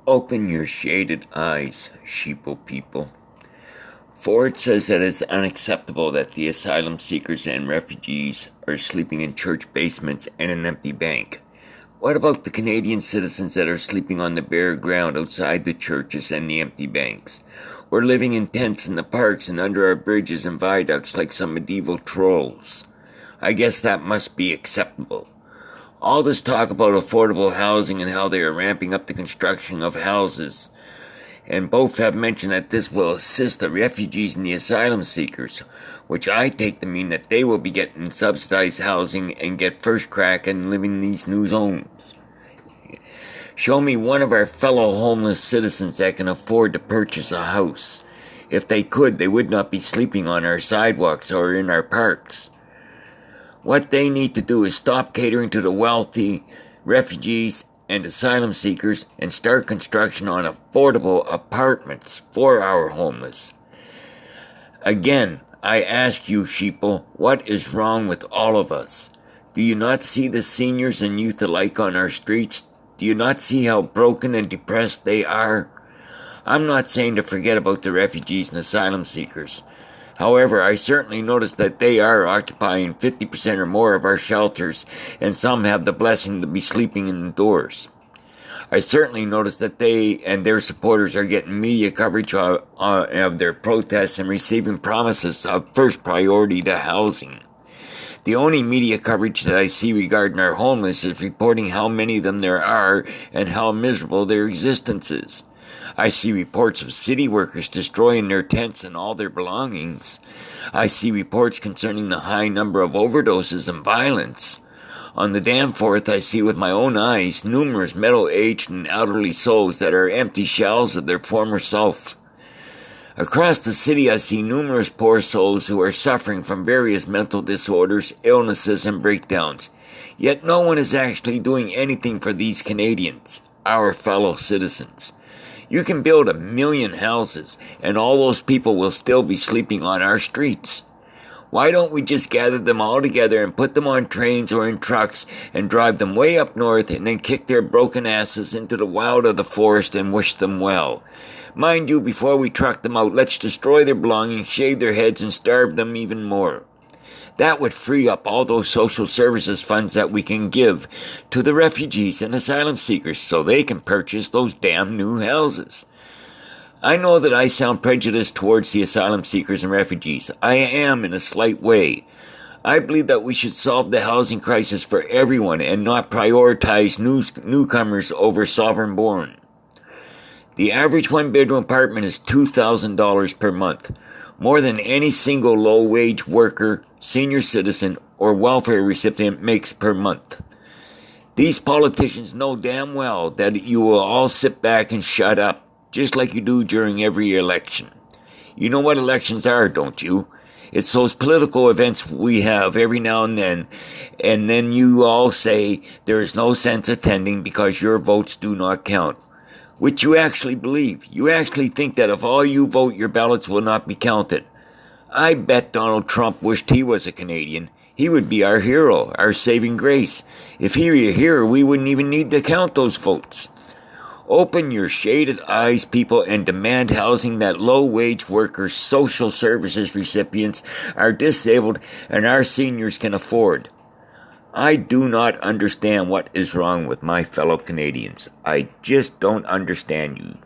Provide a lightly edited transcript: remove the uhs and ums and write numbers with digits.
Open your shaded eyes, Sheeple people. Ford says that it's unacceptable that the asylum seekers and refugees are sleeping in church basements and an empty bank. What about the Canadian citizens that are sleeping on the bare ground outside the churches and the empty banks? Or living in tents in the parks and under our bridges and viaducts like some medieval trolls? I guess that must be acceptable. All this talk about affordable housing and how they are ramping up the construction of houses, and both have mentioned that this will assist the refugees and the asylum seekers, which I take to mean that they will be getting subsidized housing and get first crack in living in these new homes. Show me one of our fellow homeless citizens that can afford to purchase a house. If they could, they would not be sleeping on our sidewalks or in our parks. What they need to do is stop catering to the wealthy, refugees, and asylum seekers and start construction on affordable apartments for our homeless. Again, I ask you, Sheeple, what is wrong with all of us? Do you not see the seniors and youth alike on our streets? Do you not see how broken and depressed they are? I'm not saying to forget about the refugees and asylum seekers. However, I certainly notice that they are occupying 50% or more of our shelters, and some have the blessing to be sleeping indoors. I certainly notice that they and their supporters are getting media coverage of their protests and receiving promises of first priority to housing. The only media coverage that I see regarding our homeless is reporting how many of them there are and how miserable their existence is. I see reports of city workers destroying their tents and all their belongings. I see reports concerning the high number of overdoses and violence. On the Danforth, I see with my own eyes numerous middle-aged and elderly souls that are empty shells of their former self. Across the city, I see numerous poor souls who are suffering from various mental disorders, illnesses, and breakdowns. Yet no one is actually doing anything for these Canadians, our fellow citizens. You can build 1 million houses, and all those people will still be sleeping on our streets. Why don't we just gather them all together and put them on trains or in trucks and drive them way up north and then kick their broken asses into the wild of the forest and wish them well? Mind you, before we truck them out, let's destroy their belongings, shave their heads, and starve them even more. That would free up all those social services funds that we can give to the refugees and asylum seekers so they can purchase those damn new houses. I know that I sound prejudiced towards the asylum seekers and refugees. I am in a slight way. I believe that we should solve the housing crisis for everyone and not prioritize newcomers over sovereign-born. The average one-bedroom apartment is $2,000 per month, more than any single low-wage worker, senior citizen, or welfare recipient makes per month. These politicians know damn well that you will all sit back and shut up, just like you do during every election. You know what elections are, don't you? It's those political events we have every now and then you all say there is no sense attending because your votes do not count. Which you actually believe. You actually think that if all you vote, your ballots will not be counted. I bet Donald Trump wished he was a Canadian. He would be our hero, our saving grace. If he were here, we wouldn't even need to count those votes. Open your shaded eyes, people, and demand housing that low-wage workers, social services recipients, our disabled, and our seniors can afford. I do not understand what is wrong with my fellow Canadians. I just don't understand you.